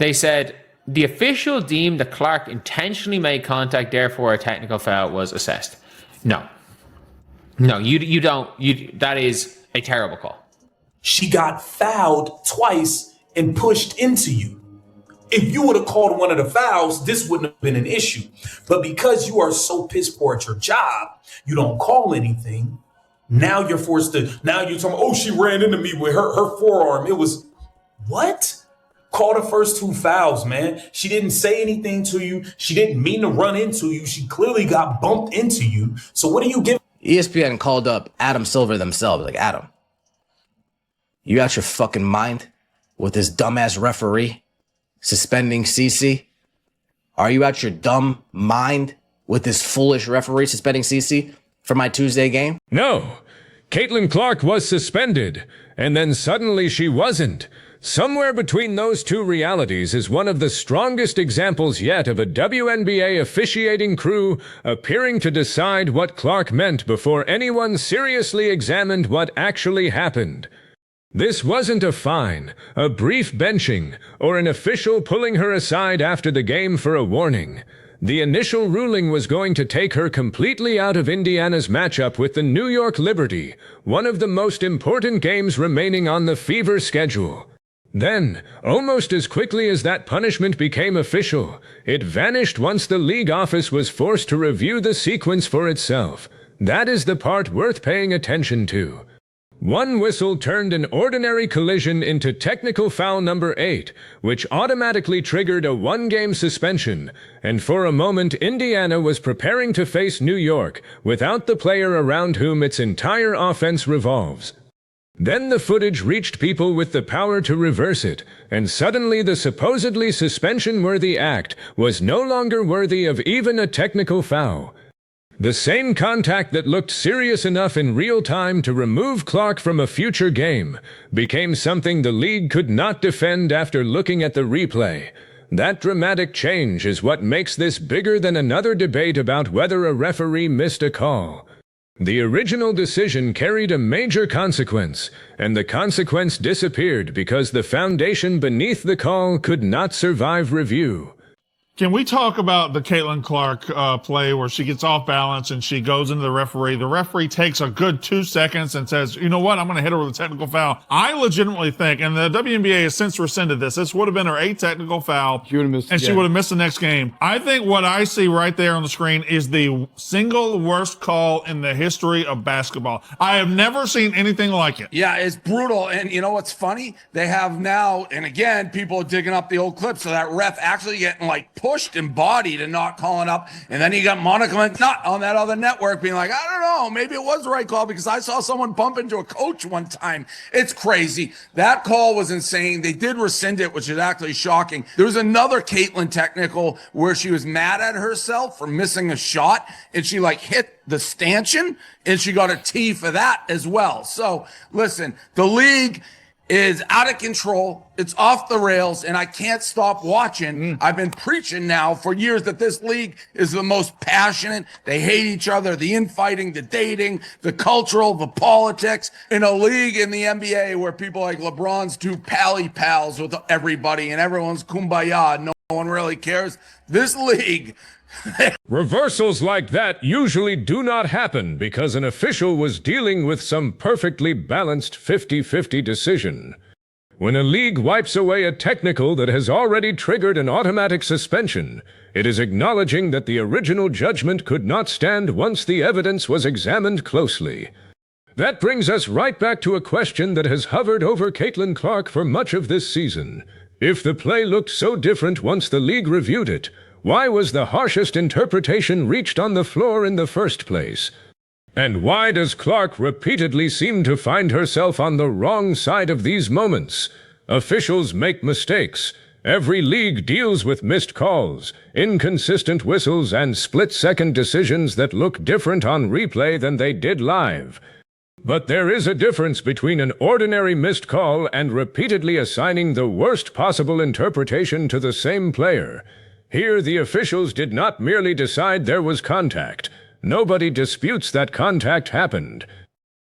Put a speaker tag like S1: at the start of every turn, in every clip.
S1: They said the official deemed that Clark intentionally made contact, therefore a technical foul was assessed. No, you don't. That is a terrible call.
S2: She got fouled twice and pushed into you. If you would have called one of the fouls, this wouldn't have been an issue. But because you are so piss poor at your job, you don't call anything. Now you're forced to, now you're talking, oh, she ran into me with her forearm. It was, what? Call the first 2 fouls, man. She didn't say anything to you. She didn't mean to run into you. She clearly got bumped into you. So what do you give?
S3: ESPN called up Adam Silver themselves. Like, Adam, you out your fucking mind with this dumbass referee suspending CC? Are you out your dumb mind with this foolish referee suspending CC for my Tuesday game?
S4: No. Caitlin Clark was suspended, and then suddenly she wasn't. Somewhere between those two realities is one of the strongest examples yet of a WNBA officiating crew appearing to decide what Clark meant before anyone seriously examined what actually happened. This wasn't a fine, a brief benching, or an official pulling her aside after the game for a warning. The initial ruling was going to take her completely out of Indiana's matchup with the New York Liberty, one of the most important games remaining on the Fever schedule. Then, almost as quickly as that punishment became official, it vanished once the league office was forced to review the sequence for itself. That is the part worth paying attention to. One whistle turned an ordinary collision into technical foul number 8, which automatically triggered a 1-game suspension, and for a moment Indiana was preparing to face New York without the player around whom its entire offense revolves. Then the footage reached people with the power to reverse it, and suddenly the supposedly suspension-worthy act was no longer worthy of even a technical foul. The same contact that looked serious enough in real time to remove Clark from a future game became something the league could not defend after looking at the replay. That dramatic change is what makes this bigger than another debate about whether a referee missed a call. The original decision carried a major consequence, and the consequence disappeared because the foundation beneath the call could not survive review.
S5: Can we talk about the Caitlin Clark play where she gets off balance and she goes into the referee? The referee takes a good 2 seconds and says, you know what, I'm going to hit her with a technical foul. I legitimately think, and the WNBA has since rescinded this would have been her 8th technical foul, she would have missed the next game. I think what I see right there on the screen is the single worst call in the history of basketball. I have never seen anything like it.
S6: Yeah, it's brutal. And you know what's funny? They have now, and again, people are digging up the old clips, so that ref actually getting like pushed and bodied and not calling up. And then you got Monica McNutt on that other network being like, I don't know, maybe it was the right call because I saw someone bump into a coach one time. It's crazy. That call was insane. They did rescind it, which is actually shocking. There was another Caitlin technical where she was mad at herself for missing a shot and she like hit the stanchion and she got a T for that as well. So listen, the league is out of control. It's off the rails, and I can't stop watching. I've been preaching now for years that this league is the most passionate. They hate each other, the infighting, the dating, the cultural, the politics. In a league in the NBA where people like LeBron's two pally pals with everybody and everyone's kumbaya, no one really cares. This league...
S4: Reversals like that usually do not happen because an official was dealing with some perfectly balanced 50-50 decision. When a league wipes away a technical that has already triggered an automatic suspension, it is acknowledging that the original judgment could not stand once the evidence was examined closely. That brings us right back to a question that has hovered over Caitlin Clark for much of this season. If the play looked so different once the league reviewed it, why was the harshest interpretation reached on the floor in the first place? And why does Clark repeatedly seem to find herself on the wrong side of these moments? Officials make mistakes. Every league deals with missed calls, inconsistent whistles, and split-second decisions that look different on replay than they did live. But there is a difference between an ordinary missed call and repeatedly assigning the worst possible interpretation to the same player. Here, the officials did not merely decide there was contact. Nobody disputes that contact happened.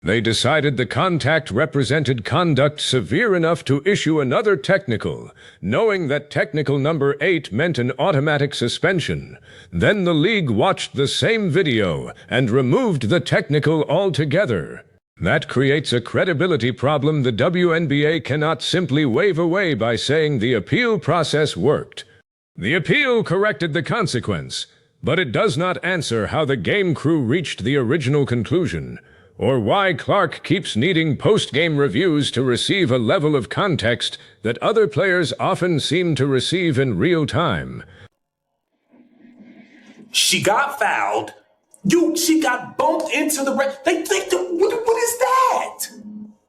S4: They decided the contact represented conduct severe enough to issue another technical, knowing that technical number 8 meant an automatic suspension. Then the league watched the same video and removed the technical altogether. That creates a credibility problem the WNBA cannot simply wave away by saying the appeal process worked. The appeal corrected the consequence, but it does not answer how the game crew reached the original conclusion, or why Clark keeps needing post-game reviews to receive a level of context that other players often seem to receive in real time.
S2: She got fouled. She got bumped into the They think what is that?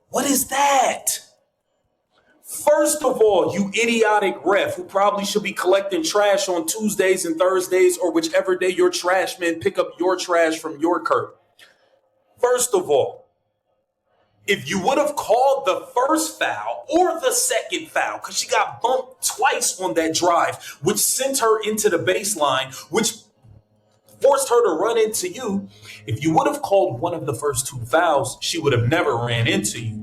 S2: What is that? First of all, you idiotic ref who probably should be collecting trash on Tuesdays and Thursdays or whichever day your trash men pick up your trash from your curb. First of all, if you would have called the first foul or the second foul, because she got bumped twice on that drive, which sent her into the baseline, which forced her to run into you. If you would have called one of the first 2 fouls, she would have never ran into you.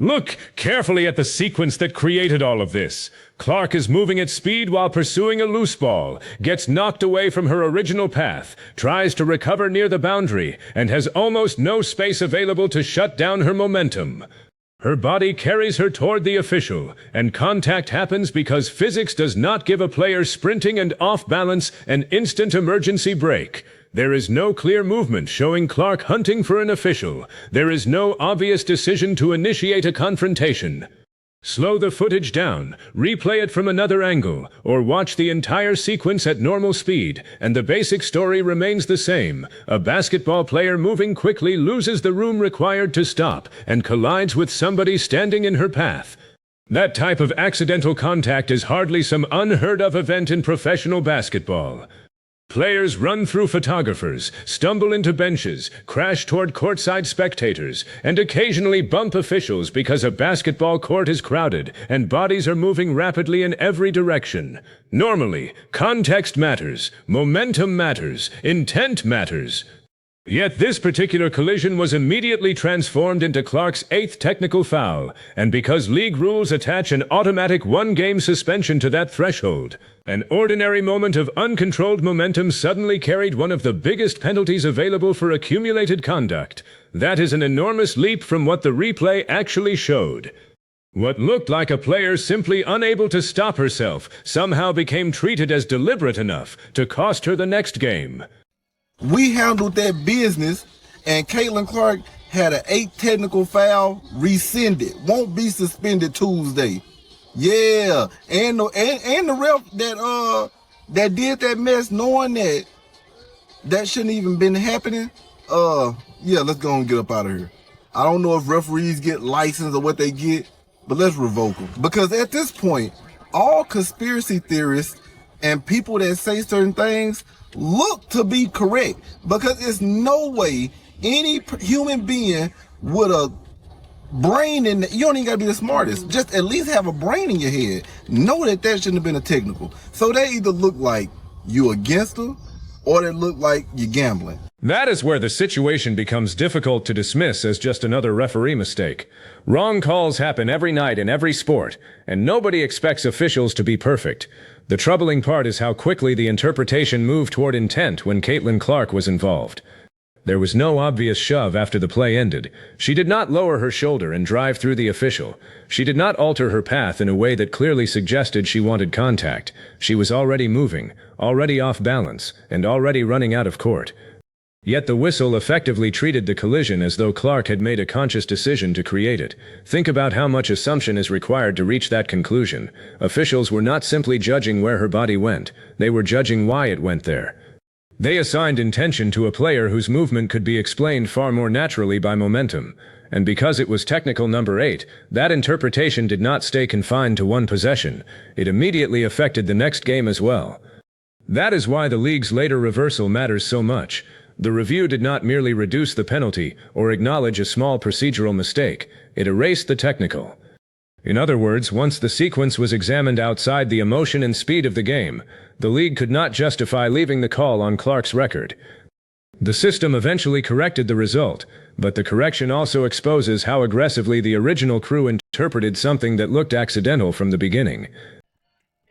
S4: Look carefully at the sequence that created all of this. Clark is moving at speed while pursuing a loose ball, gets knocked away from her original path, tries to recover near the boundary, and has almost no space available to shut down her momentum. Her body carries her toward the official, and contact happens because physics does not give a player sprinting and off balance an instant emergency brake. There is no clear movement showing Clark hunting for an official. There is no obvious decision to initiate a confrontation. Slow the footage down, replay it from another angle, or watch the entire sequence at normal speed, and the basic story remains the same. A basketball player moving quickly loses the room required to stop and collides with somebody standing in her path. That type of accidental contact is hardly some unheard of event in professional basketball. Players run through photographers, stumble into benches, crash toward courtside spectators, and occasionally bump officials because a basketball court is crowded and bodies are moving rapidly in every direction. Normally, context matters, momentum matters, intent matters. Yet this particular collision was immediately transformed into Clark's 8th technical foul, and because league rules attach an automatic 1-game suspension to that threshold, an ordinary moment of uncontrolled momentum suddenly carried one of the biggest penalties available for accumulated conduct. That is an enormous leap from what the replay actually showed. What looked like a player simply unable to stop herself somehow became treated as deliberate enough to cost her the next game.
S7: We handled that business, and Caitlin Clark had an 8 technical foul rescinded. Won't be suspended Tuesday. Yeah, and the ref that did that mess, knowing that shouldn't even been happening. Yeah, let's go and get up out of here. I don't know if referees get licensed or what they get, but let's revoke them. Because at this point, all conspiracy theorists and people that say certain things look to be correct, because there's no way any human being with a brain in you don't even gotta be the smartest, just at least have a brain in your head, know that shouldn't have been a technical. So they either look like you against her or they look like you're gambling.
S4: That is where the situation becomes difficult to dismiss as just another referee mistake. Wrong calls happen every night in every sport, and nobody expects officials to be perfect. The troubling part is how quickly the interpretation moved toward intent when Caitlin Clark was involved. There was no obvious shove after the play ended. She did not lower her shoulder and drive through the official. She did not alter her path in a way that clearly suggested she wanted contact. She was already moving, already off balance, and already running out of court. Yet the whistle effectively treated the collision as though Clark had made a conscious decision to create it. Think about how much assumption is required to reach that conclusion. Officials were not simply judging where her body went, they were judging why it went there. They assigned intention to a player whose movement could be explained far more naturally by momentum. And because it was technical number 8, that interpretation did not stay confined to one possession. It immediately affected the next game as well. That is why the league's later reversal matters so much. The review did not merely reduce the penalty or acknowledge a small procedural mistake, it erased the technical. In other words, once the sequence was examined outside the emotion and speed of the game, the league could not justify leaving the call on Clark's record. The system eventually corrected the result, But the correction also exposes how aggressively the original crew interpreted something that looked accidental from the beginning.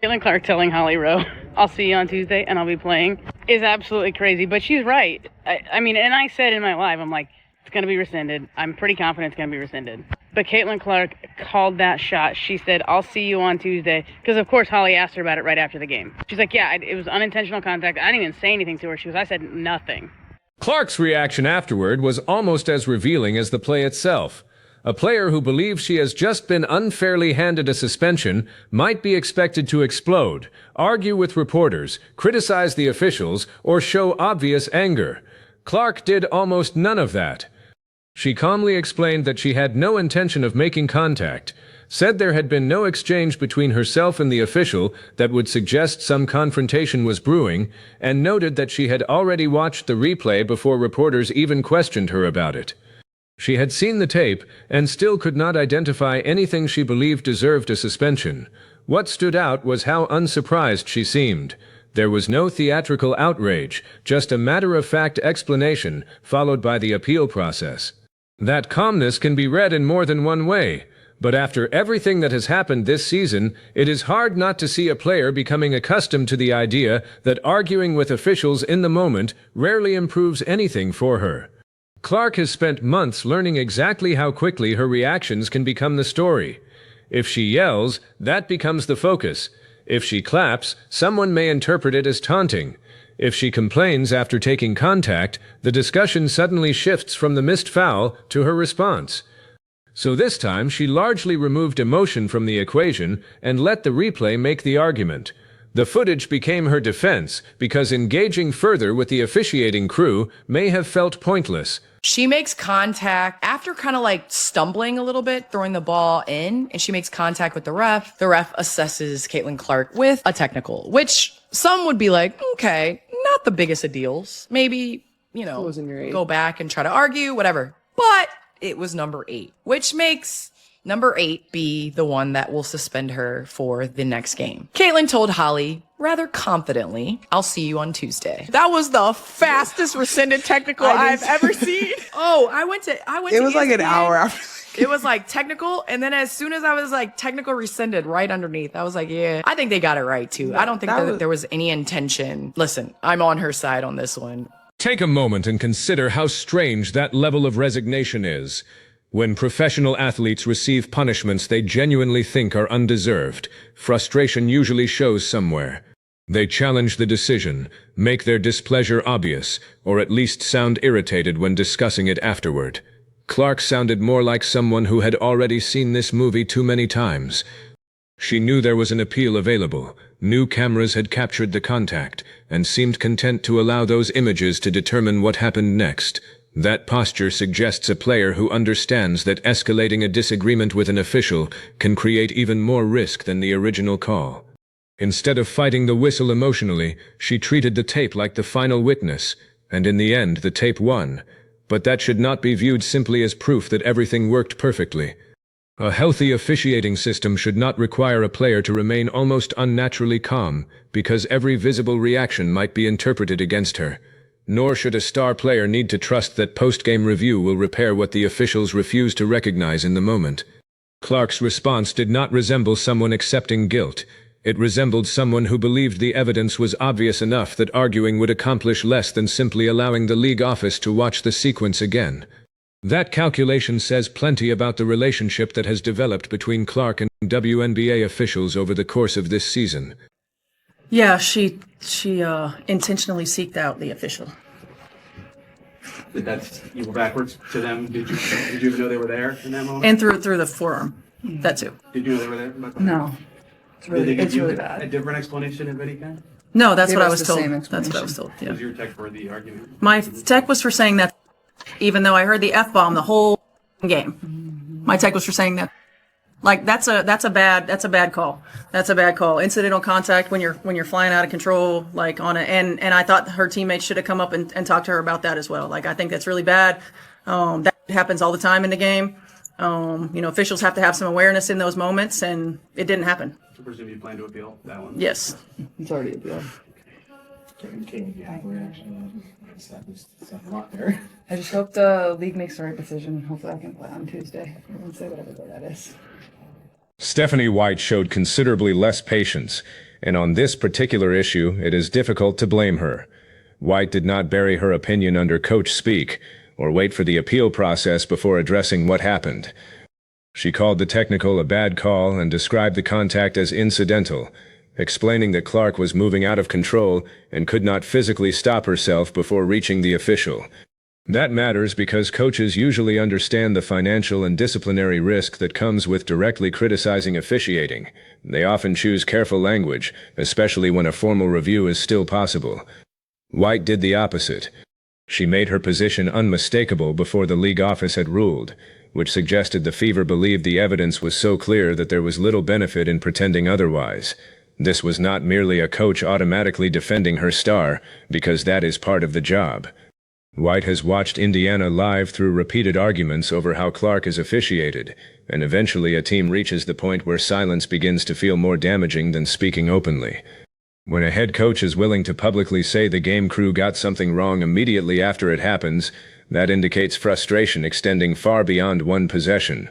S8: Caitlin Clark telling Holly Rowe, I'll see you on Tuesday and I'll be playing, is absolutely crazy. But she's right. I mean, and I said in my live, I'm like, it's going to be rescinded. I'm pretty confident it's going to be rescinded. But Caitlin Clark called that shot. She said, I'll see you on Tuesday. Because, of course, Holly asked her about it right after the game. She's like, yeah, it was unintentional contact. I didn't even say anything to her. I said nothing.
S4: Clark's reaction afterward was almost as revealing as the play itself. A player who believes she has just been unfairly handed a suspension might be expected to explode, argue with reporters, criticize the officials, or show obvious anger. Clark did almost none of that. She calmly explained that she had no intention of making contact, said there had been no exchange between herself and the official that would suggest some confrontation was brewing, and noted that she had already watched the replay before reporters even questioned her about it. She had seen the tape and still could not identify anything she believed deserved a suspension. What stood out was how unsurprised she seemed. There was no theatrical outrage, just a matter-of-fact explanation, followed by the appeal process. That calmness can be read in more than one way, but after everything that has happened this season, it is hard not to see a player becoming accustomed to the idea that arguing with officials in the moment rarely improves anything for her. Clark has spent months learning exactly how quickly her reactions can become the story. If she yells, that becomes the focus. If she claps, someone may interpret it as taunting. If she complains after taking contact, the discussion suddenly shifts from the missed foul to her response. So this time, she largely removed emotion from the equation and let the replay make the argument. The footage became her defense because engaging further with the officiating crew may have felt pointless.
S9: She makes contact after kind of like stumbling a little bit, throwing the ball in, and she makes contact with the ref. The ref assesses Caitlin Clark with a technical, which some would be like, okay, not the biggest of deals. Maybe, go back and try to argue, whatever. But it was number 8, which makes number 8 be the one that will suspend her for the next game. Caitlin told Holly rather confidently, I'll see you on Tuesday. That was the fastest rescinded technical I've ever seen. Oh, I went to
S10: It was like an
S9: ESPN.
S10: hour after.
S9: It was like technical, and then as soon as I was like technical rescinded right underneath, I was like, yeah, I think they got it right too. I don't think that there was any intention. Listen, I'm on her side on this one.
S4: Take a moment and consider how strange that level of resignation is. When professional athletes receive punishments they genuinely think are undeserved, frustration usually shows somewhere. They challenge the decision, make their displeasure obvious, or at least sound irritated when discussing it afterward. Clark sounded more like someone who had already seen this movie too many times. She knew there was an appeal available, new cameras had captured the contact, and seemed content to allow those images to determine what happened next. That posture suggests a player who understands that escalating a disagreement with an official can create even more risk than the original call. Instead of fighting the whistle emotionally, she treated the tape like the final witness, and in the end the tape won. But that should not be viewed simply as proof that everything worked perfectly. A healthy officiating system should not require a player to remain almost unnaturally calm, because every visible reaction might be interpreted against her. Nor should a star player need to trust that post-game review will repair what the officials refuse to recognize in the moment. Clark's response did not resemble someone accepting guilt. It resembled someone who believed the evidence was obvious enough that arguing would accomplish less than simply allowing the league office to watch the sequence again. That calculation says plenty about the relationship that has developed between Clark and WNBA officials over the course of this season.
S11: Yeah, she intentionally seeked out the official.
S12: You were backwards to them. Did you even know they were there in that moment?
S11: And through the forearm. That too.
S12: Did you know they were there?
S11: No.
S12: Did they give you
S11: really bad.
S12: a different explanation of any kind?
S11: No, that's
S10: Gave
S11: what I
S10: us
S11: was
S10: the
S11: told.
S10: same
S11: That's what I
S10: explanation.
S11: was told.
S12: What
S11: Yeah.
S12: was your tech for the argument?
S11: My tech was for saying that, even though I heard the F-bomb the whole game. My tech was for saying that. Like that's a bad call. That's a bad call. Incidental contact when you're flying out of control, like on it. And I thought her teammates should have come up and talked to her about that as well. Like I think that's really bad. That happens all the time in the game. Officials have to have some awareness in those moments, and it didn't happen.
S12: I presume you plan to appeal that one?
S11: Yes.
S10: It's already appealed. I just hope the league makes the right decision. Hopefully I can play on Tuesday. Wednesday, whatever that is.
S4: Stephanie White showed considerably less patience, and on this particular issue, it is difficult to blame her. White did not bury her opinion under coach speak, or wait for the appeal process before addressing what happened. She called the technical a bad call and described the contact as incidental, explaining that Clark was moving out of control and could not physically stop herself before reaching the official. That matters because coaches usually understand the financial and disciplinary risk that comes with directly criticizing officiating. They often choose careful language, especially when a formal review is still possible. White did the opposite. She made her position unmistakable before the league office had ruled, which suggested the Fever believed the evidence was so clear that there was little benefit in pretending otherwise. This was not merely a coach automatically defending her star, because that is part of the job. White has watched Indiana live through repeated arguments over how Clark is officiated, and eventually a team reaches the point where silence begins to feel more damaging than speaking openly. When a head coach is willing to publicly say the game crew got something wrong immediately after it happens, that indicates frustration extending far beyond one possession.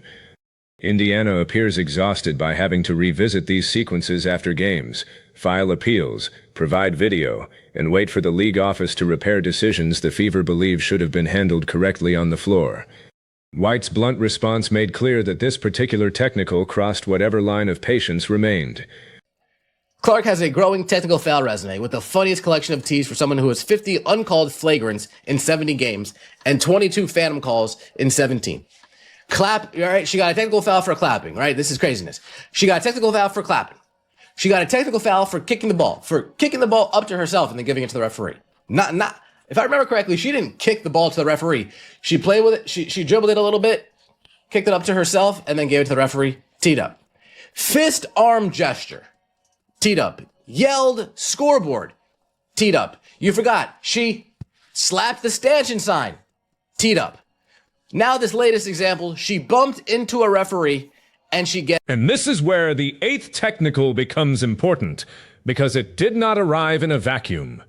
S4: Indiana appears exhausted by having to revisit these sequences after games, file appeals, provide video, and wait for the league office to repair decisions the Fever believes should have been handled correctly on the floor. White's blunt response made clear that this particular technical crossed whatever line of patience remained.
S3: Clark has a growing technical foul resume with the funniest collection of tees for someone who has 50 uncalled flagrants in 70 games and 22 phantom calls in 17. All right, she got a technical foul for clapping, right? This is craziness. She got a technical foul for clapping. She got a technical foul for kicking the ball up to herself and then giving it to the referee. If I remember correctly, she didn't kick the ball to the referee. She played with it, she dribbled it a little bit, kicked it up to herself, and then gave it to the referee, teed up. Fist arm gesture, teed up. Yelled scoreboard, teed up. You forgot, she slapped the stanchion sign, teed up. Now this latest example, she bumped into a referee and she gets...
S4: And this is where the 8th technical becomes important, because it did not arrive in a vacuum.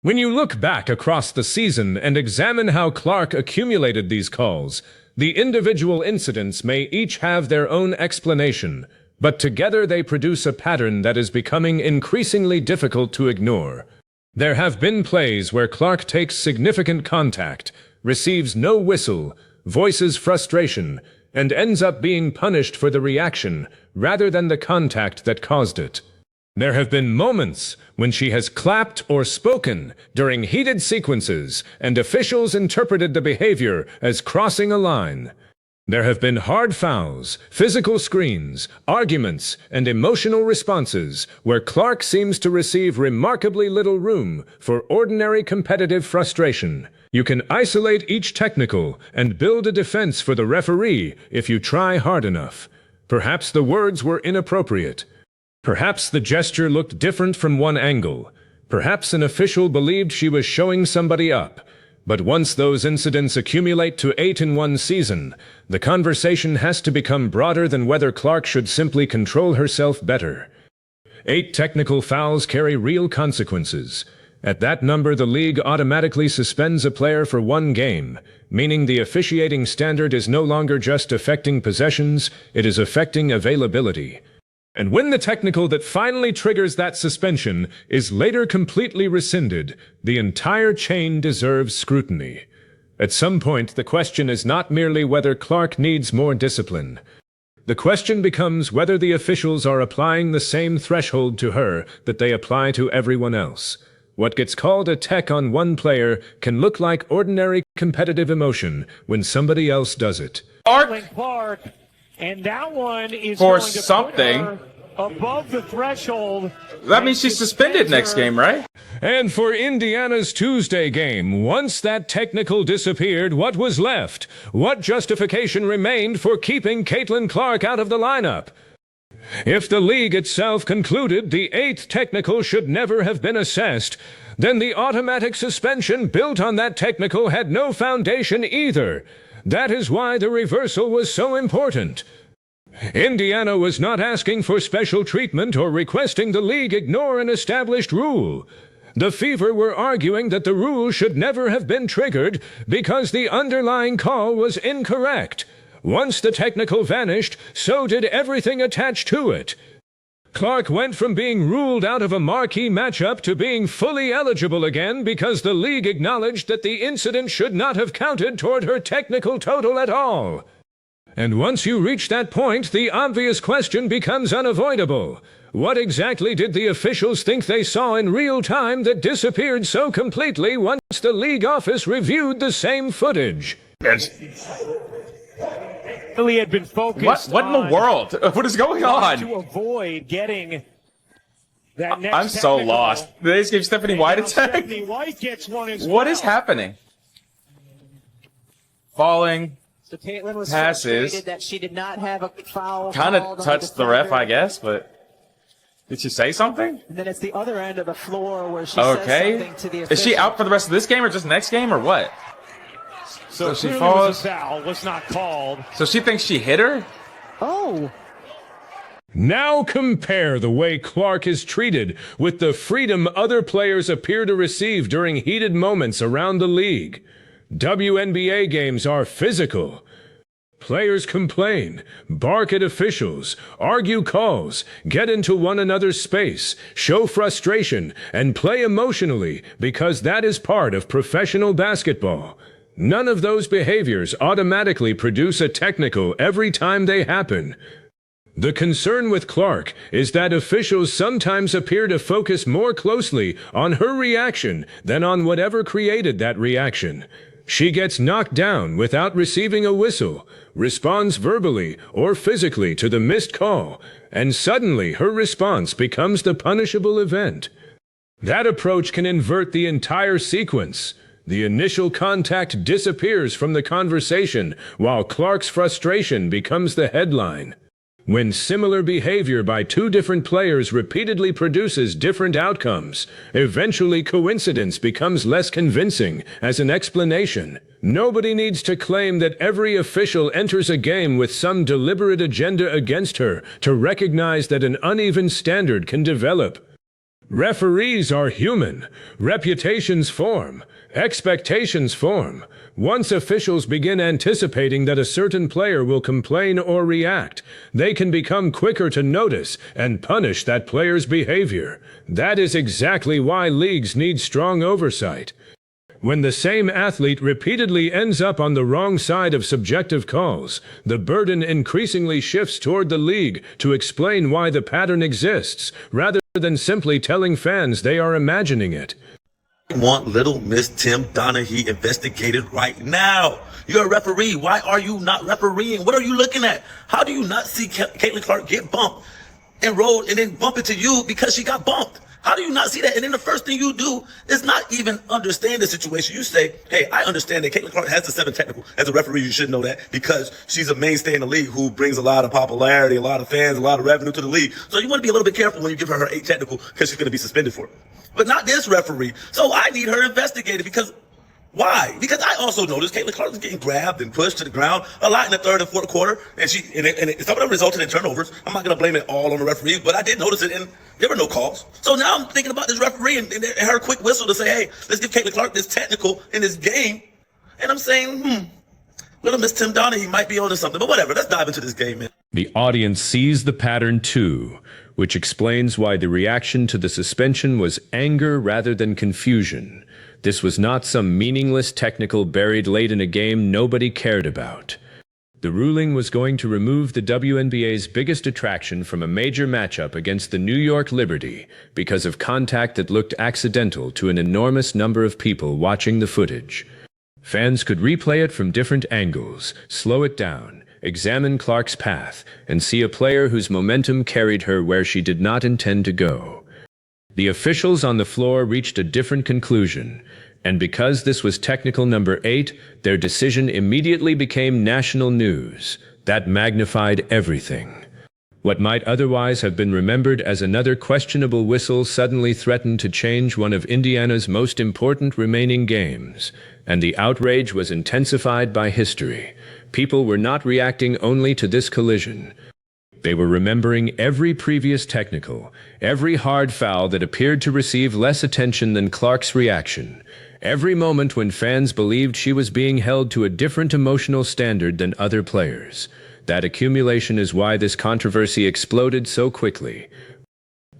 S4: When you look back across the season and examine how Clark accumulated these calls, the individual incidents may each have their own explanation, but together they produce a pattern that is becoming increasingly difficult to ignore. There have been plays where Clark takes significant contact, receives no whistle, voices frustration, and ends up being punished for the reaction rather than the contact that caused it. There have been moments when she has clapped or spoken during heated sequences, and officials interpreted the behavior as crossing a line. There have been hard fouls, physical screens, arguments, and emotional responses where Clark seems to receive remarkably little room for ordinary competitive frustration. You can isolate each technical and build a defense for the referee if you try hard enough. Perhaps the words were inappropriate. Perhaps the gesture looked different from one angle. Perhaps an official believed she was showing somebody up. But once those incidents accumulate to 8 in one season, the conversation has to become broader than whether Clark should simply control herself better. 8 technical fouls carry real consequences. At that number, the league automatically suspends a player for 1 game, meaning the officiating standard is no longer just affecting possessions, it is affecting availability. And when the technical that finally triggers that suspension is later completely rescinded, the entire chain deserves scrutiny. At some point, the question is not merely whether Clark needs more discipline. The question becomes whether the officials are applying the same threshold to her that they apply to everyone else. What gets called a tech on one player can look like ordinary competitive emotion when somebody else does it.
S13: Clark, and that one is
S14: for
S13: going to
S14: something
S13: put her above the threshold.
S14: That means she's suspended next game, right?
S4: And for Indiana's Tuesday game, once that technical disappeared, what was left? What justification remained for keeping Caitlin Clark out of the lineup? If the league itself concluded the 8th technical should never have been assessed, then the automatic suspension built on that technical had no foundation either. That is why the reversal was so important. Indiana was not asking for special treatment or requesting the league ignore an established rule. The Fever were arguing that the rule should never have been triggered because the underlying call was incorrect. Once the technical vanished, so did everything attached to it. Clark went from being ruled out of a marquee matchup to being fully eligible again because the league acknowledged that the incident should not have counted toward her technical total at all. And once you reach that point, the obvious question becomes unavoidable. What exactly did the officials think they saw in real time that disappeared so completely once the league office reviewed the same footage?
S13: Had been focused.
S14: What in the world? What is going on?
S13: To avoid getting that next
S14: I'm so
S13: technical.
S14: lost. Did they just give Stephanie White a tag?
S13: Stephanie White gets one as
S14: What
S13: well.
S14: is happening? Falling.
S15: So Caitlin was
S14: passes.
S15: frustrated that she did not have a foul.
S14: Kind
S15: called
S14: of
S15: on
S14: touched the ref,
S15: defender.
S14: I guess, but did she say something?
S15: And then it's the other end of the floor where she says
S14: Okay.
S15: something to the
S14: Is she
S15: official.
S14: out for the rest of this game or just next game or what?
S13: So
S14: she
S13: clearly
S14: falls.
S13: was a foul, was not called.
S14: So she thinks she hit her?
S15: Oh.
S4: Now compare the way Clark is treated with the freedom other players appear to receive during heated moments around the league. WNBA games are physical. Players complain, bark at officials, argue calls, get into one another's space, show frustration, and play emotionally because that is part of professional basketball. None of those behaviors automatically produce a technical every time they happen. The concern with Clark is that officials sometimes appear to focus more closely on her reaction than on whatever created that reaction. She gets knocked down without receiving a whistle, responds verbally or physically to the missed call, and suddenly her response becomes the punishable event. That approach can invert the entire sequence. The initial contact disappears from the conversation, while Clark's frustration becomes the headline. When similar behavior by two different players repeatedly produces different outcomes, eventually coincidence becomes less convincing as an explanation. Nobody needs to claim that every official enters a game with some deliberate agenda against her to recognize that an uneven standard can develop. Referees are human. Reputations form. Expectations form. Once officials begin anticipating that a certain player will complain or react, they can become quicker to notice and punish that player's behavior. That is exactly why leagues need strong oversight. When the same athlete repeatedly ends up on the wrong side of subjective calls, the burden increasingly shifts toward the league to explain why the pattern exists, rather than simply telling fans they are imagining it.
S16: Want little Miss Tim Donaghy investigated right now. You're a referee. Why are you not refereeing? What are you looking at? How do you not see Caitlin Clark get bumped and rolled and then bump into you because she got bumped? How do you not see that? And then the first thing you do is not even understand the situation. You say, hey, I understand that Caitlin Clark has the 7 technical. As a referee, you should know that because she's a mainstay in the league who brings a lot of popularity, a lot of fans, a lot of revenue to the league. So you want to be a little bit careful when you give her 8 technical because she's going to be suspended for it. But not this referee. So I need her investigated because why? Because I also noticed Caitlin Clark was getting grabbed and pushed to the ground a lot in the third and fourth quarter, and some of them resulted in turnovers. I'm not going to blame it all on the referee, but I did notice it, and there were no calls. So now I'm thinking about this referee and her quick whistle to say, hey, let's give Caitlin Clark this technical in this game, and I'm saying, little Miss Tim Donaghy might be onto something, but whatever. Let's dive into this game, man.
S4: The audience sees the pattern too, which explains why the reaction to the suspension was anger rather than confusion. This was not some meaningless technical buried late in a game nobody cared about. The ruling was going to remove the WNBA's biggest attraction from a major matchup against the New York Liberty because of contact that looked accidental to an enormous number of people watching the footage. Fans could replay it from different angles, slow it down, examine Clark's path, and see a player whose momentum carried her where she did not intend to go. The officials on the floor reached a different conclusion, and because this was technical number 8, their decision immediately became national news. That magnified everything. What might otherwise have been remembered as another questionable whistle suddenly threatened to change one of Indiana's most important remaining games, and the outrage was intensified by history. People were not reacting only to this collision. They were remembering every previous technical, every hard foul that appeared to receive less attention than Clark's reaction, every moment when fans believed she was being held to a different emotional standard than other players. That accumulation is why this controversy exploded so quickly.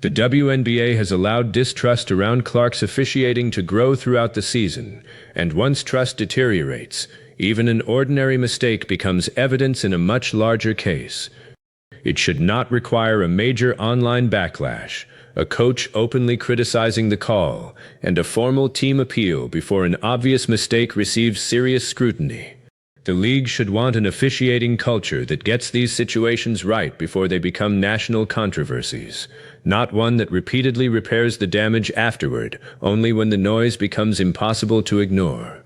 S4: The WNBA has allowed distrust around Clark's officiating to grow throughout the season, and once trust deteriorates, even an ordinary mistake becomes evidence in a much larger case. It should not require a major online backlash, a coach openly criticizing the call, and a formal team appeal before an obvious mistake receives serious scrutiny. The league should want an officiating culture that gets these situations right before they become national controversies, not one that repeatedly repairs the damage afterward, only when the noise becomes impossible to ignore.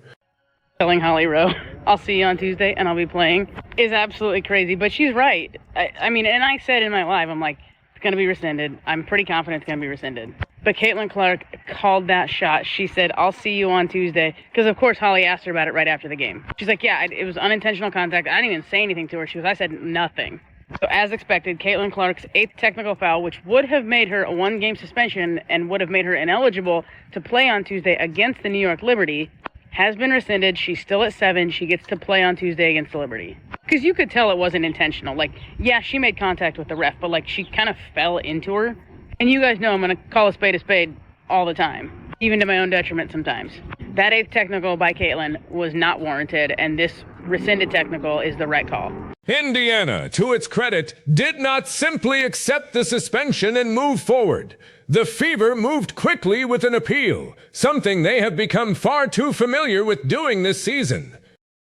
S8: Telling Holly Rowe, I'll see you on Tuesday and I'll be playing, is absolutely crazy, but she's right. I mean, and I said in my live, I'm like, it's going to be rescinded. I'm pretty confident it's going to be rescinded. But Caitlin Clark called that shot. She said, I'll see you on Tuesday. Because, of course, Holly asked her about it right after the game. She's like, yeah, it was unintentional contact. I didn't even say anything to her. I said nothing. So, as expected, Caitlin Clark's 8th technical foul, which would have made her a 1-game suspension and would have made her ineligible to play on Tuesday against the New York Liberty, has been rescinded. She's still at 7. She gets to play on Tuesday against the Liberty. Because you could tell it wasn't intentional. Like, yeah, she made contact with the ref, but, like, she kind of fell into her. And you guys know I'm going to call a spade all the time, even to my own detriment sometimes. That 8th technical by Caitlin was not warranted, and this rescinded technical is the right call.
S4: Indiana, to its credit, did not simply accept the suspension and move forward. The Fever moved quickly with an appeal, something they have become far too familiar with doing this season.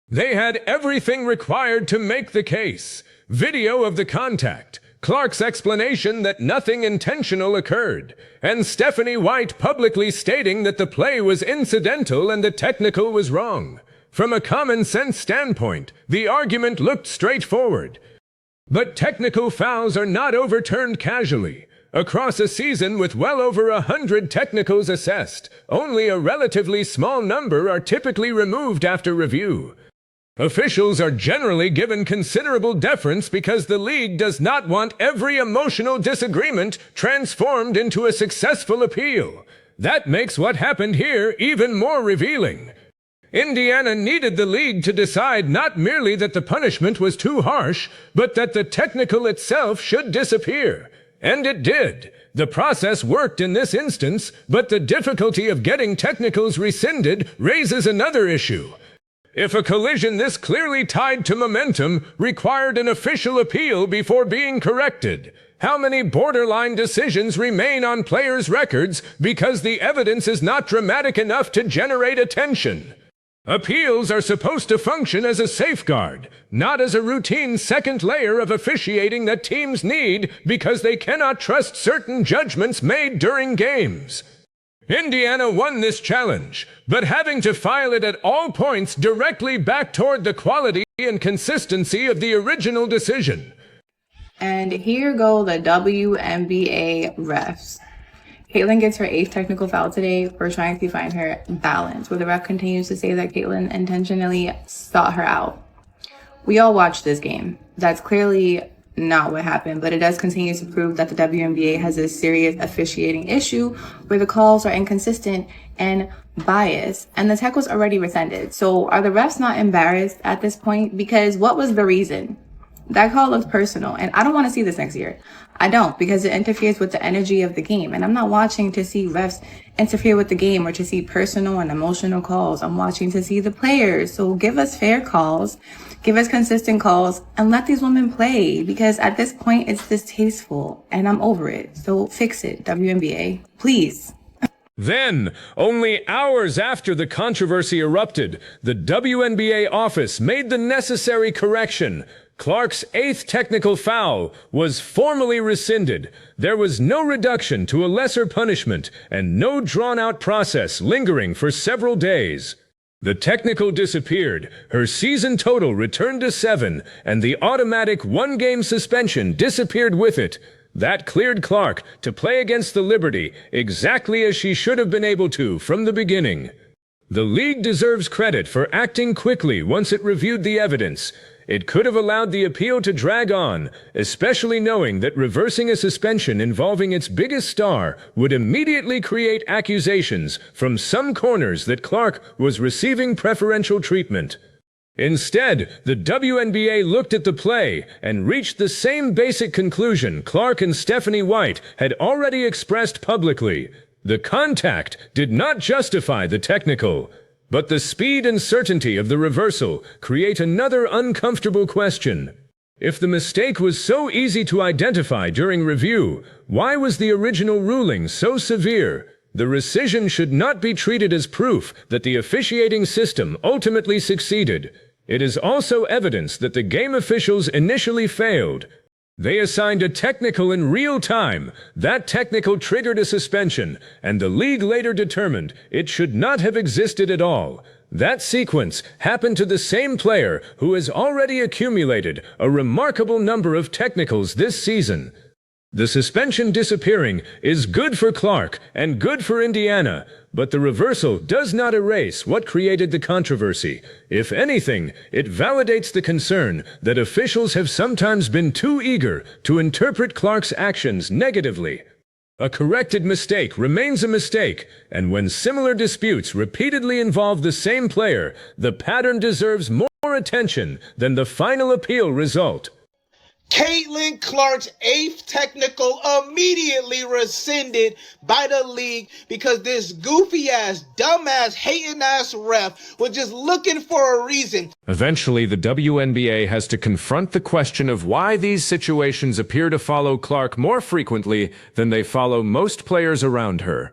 S4: They had everything required to make the case. Video of the contact, Clark's explanation that nothing intentional occurred, and Stephanie White publicly stating that the play was incidental and the technical was wrong. From a common-sense standpoint, the argument looked straightforward. But technical fouls are not overturned casually. Across a season with well over 100 technicals assessed, only a relatively small number are typically removed after review. Officials are generally given considerable deference because the league does not want every emotional disagreement transformed into a successful appeal. That makes what happened here even more revealing. Indiana needed the league to decide not merely that the punishment was too harsh, but that the technical itself should disappear. And it did. The process worked in this instance, but the difficulty of getting technicals rescinded raises another issue. If a collision this clearly tied to momentum required an official appeal before being corrected, how many borderline decisions remain on players' records because the evidence is not dramatic enough to generate attention? Appeals are supposed to function as a safeguard, not as a routine second layer of officiating that teams need because they cannot trust certain judgments made during games. Indiana won this challenge, but having to file it at all points directly back toward the quality and consistency of the original decision.
S17: And here go the WNBA refs. Caitlin gets her 8th technical foul today for trying to find her balance, where the ref continues to say that Caitlin intentionally sought her out. We all watched this game. That's clearly not what happened, but it does continue to prove that the WNBA has a serious officiating issue where the calls are inconsistent and biased, and the tech was already rescinded. So are the refs not embarrassed at this point? Because what was the reason? That call looks personal, and I don't want to see this next year. I don't, because it interferes with the energy of the game, and I'm not watching to see refs interfere with the game or to see personal and emotional calls. I'm watching to see the players. So give us fair calls, give us consistent calls, and let these women play, because at this point it's distasteful, and I'm over it. So fix it, WNBA, please.
S4: Then, only hours after the controversy erupted, the WNBA office made the necessary correction. Clark's 8th technical foul was formally rescinded. There was no reduction to a lesser punishment and no drawn-out process lingering for several days. The technical disappeared, her season total returned to 7, and the automatic 1-game suspension disappeared with it. That cleared Clark to play against the Liberty exactly as she should have been able to from the beginning. The league deserves credit for acting quickly once it reviewed the evidence. It could have allowed the appeal to drag on, especially knowing that reversing a suspension involving its biggest star would immediately create accusations from some corners that Clark was receiving preferential treatment. Instead, the WNBA looked at the play and reached the same basic conclusion Clark and Stephanie White had already expressed publicly. The contact did not justify the technical. But the speed and certainty of the reversal create another uncomfortable question. If the mistake was so easy to identify during review, why was the original ruling so severe? The rescission should not be treated as proof that the officiating system ultimately succeeded. It is also evidence that the game officials initially failed. They assigned a technical in real time. That technical triggered a suspension, and the league later determined it should not have existed at all. That sequence happened to the same player who has already accumulated a remarkable number of technicals this season. The suspension disappearing is good for Clark and good for Indiana, but the reversal does not erase what created the controversy. If anything, it validates the concern that officials have sometimes been too eager to interpret Clark's actions negatively. A corrected mistake remains a mistake, and when similar disputes repeatedly involve the same player, the pattern deserves more attention than the final appeal result.
S18: Caitlin Clark's 8th technical immediately rescinded by the league because this goofy-ass, dumbass, hating-ass ref was just looking for a reason.
S4: Eventually, the WNBA has to confront the question of why these situations appear to follow Clark more frequently than they follow most players around her.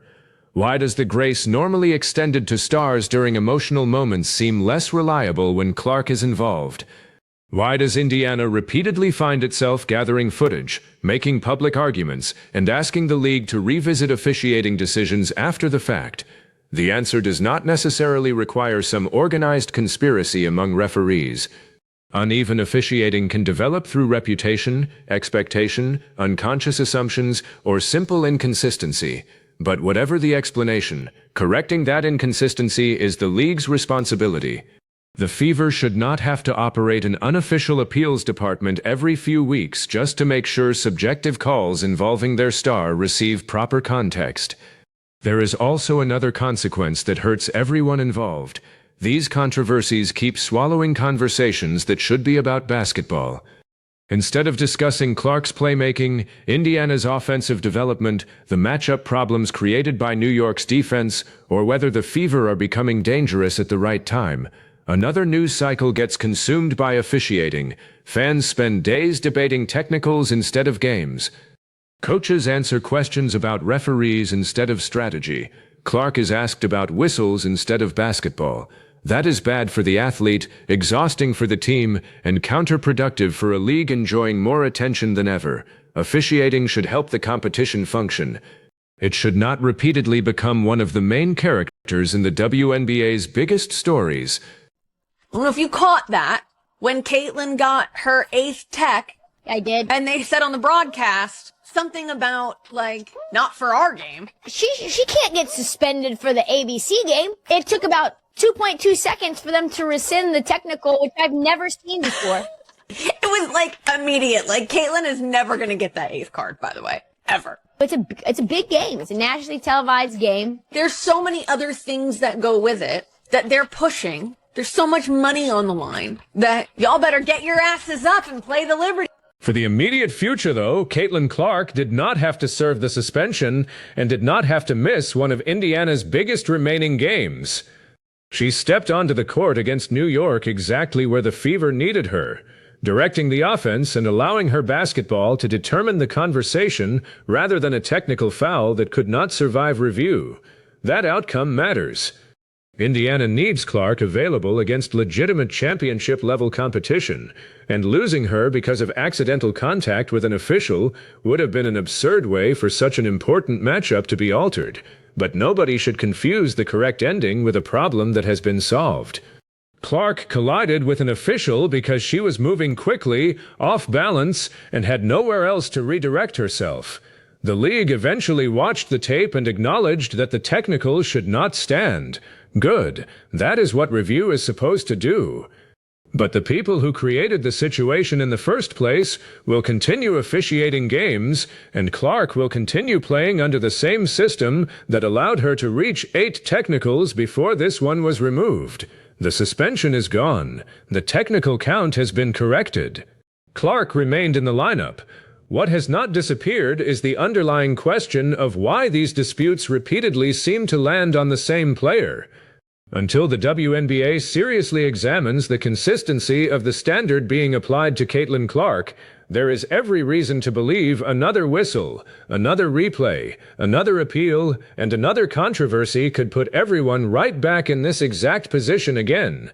S4: Why does the grace normally extended to stars during emotional moments seem less reliable when Clark is involved? Why does Indiana repeatedly find itself gathering footage, making public arguments, and asking the league to revisit officiating decisions after the fact? The answer does not necessarily require some organized conspiracy among referees. Uneven officiating can develop through reputation, expectation, unconscious assumptions, or simple inconsistency. But whatever the explanation, correcting that inconsistency is the league's responsibility. The Fever should not have to operate an unofficial appeals department every few weeks just to make sure subjective calls involving their star receive proper context. There is also another consequence that hurts everyone involved. These controversies keep swallowing conversations that should be about basketball. Instead of discussing Clark's playmaking, Indiana's offensive development, the matchup problems created by New York's defense, or whether the Fever are becoming dangerous at the right time, another news cycle gets consumed by officiating. Fans spend days debating technicals instead of games. Coaches answer questions about referees instead of strategy. Clark is asked about whistles instead of basketball. That is bad for the athlete, exhausting for the team, and counterproductive for a league enjoying more attention than ever. Officiating should help the competition function. It should not repeatedly become one of the main characters in the WNBA's biggest stories.
S19: I don't know if you caught that when Caitlin got her 8th tech.
S20: I did.
S19: And they said on the broadcast something about, like, not for our game.
S20: She can't get suspended for the ABC game. It took about 2.2 seconds for them to rescind the technical, which I've never seen before.
S19: It was, like, immediate. Like, Caitlin is never going to get that 8th card, by the way. Ever.
S20: It's a big game. It's a nationally televised game.
S19: There's so many other things that go with it that they're pushing. There's so much money on the line that y'all better get your asses up and play the Liberty.
S4: For the immediate future, though, Caitlin Clark did not have to serve the suspension and did not have to miss one of Indiana's biggest remaining games. She stepped onto the court against New York exactly where the Fever needed her, directing the offense and allowing her basketball to determine the conversation rather than a technical foul that could not survive review. That outcome matters. Indiana needs Clark available against legitimate championship-level competition, and losing her because of accidental contact with an official would have been an absurd way for such an important matchup to be altered. But nobody should confuse the correct ending with a problem that has been solved. Clark collided with an official because she was moving quickly, off balance, and had nowhere else to redirect herself. The league eventually watched the tape and acknowledged that the technical should not stand. Good. That is what review is supposed to do. But the people who created the situation in the first place will continue officiating games, and Clark will continue playing under the same system that allowed her to reach 8 technicals before this one was removed. The suspension is gone. The technical count has been corrected. Clark remained in the lineup. What has not disappeared is the underlying question of why these disputes repeatedly seem to land on the same player. Until the WNBA seriously examines the consistency of the standard being applied to Caitlin Clark, there is every reason to believe another whistle, another replay, another appeal, and another controversy could put everyone right back in this exact position again.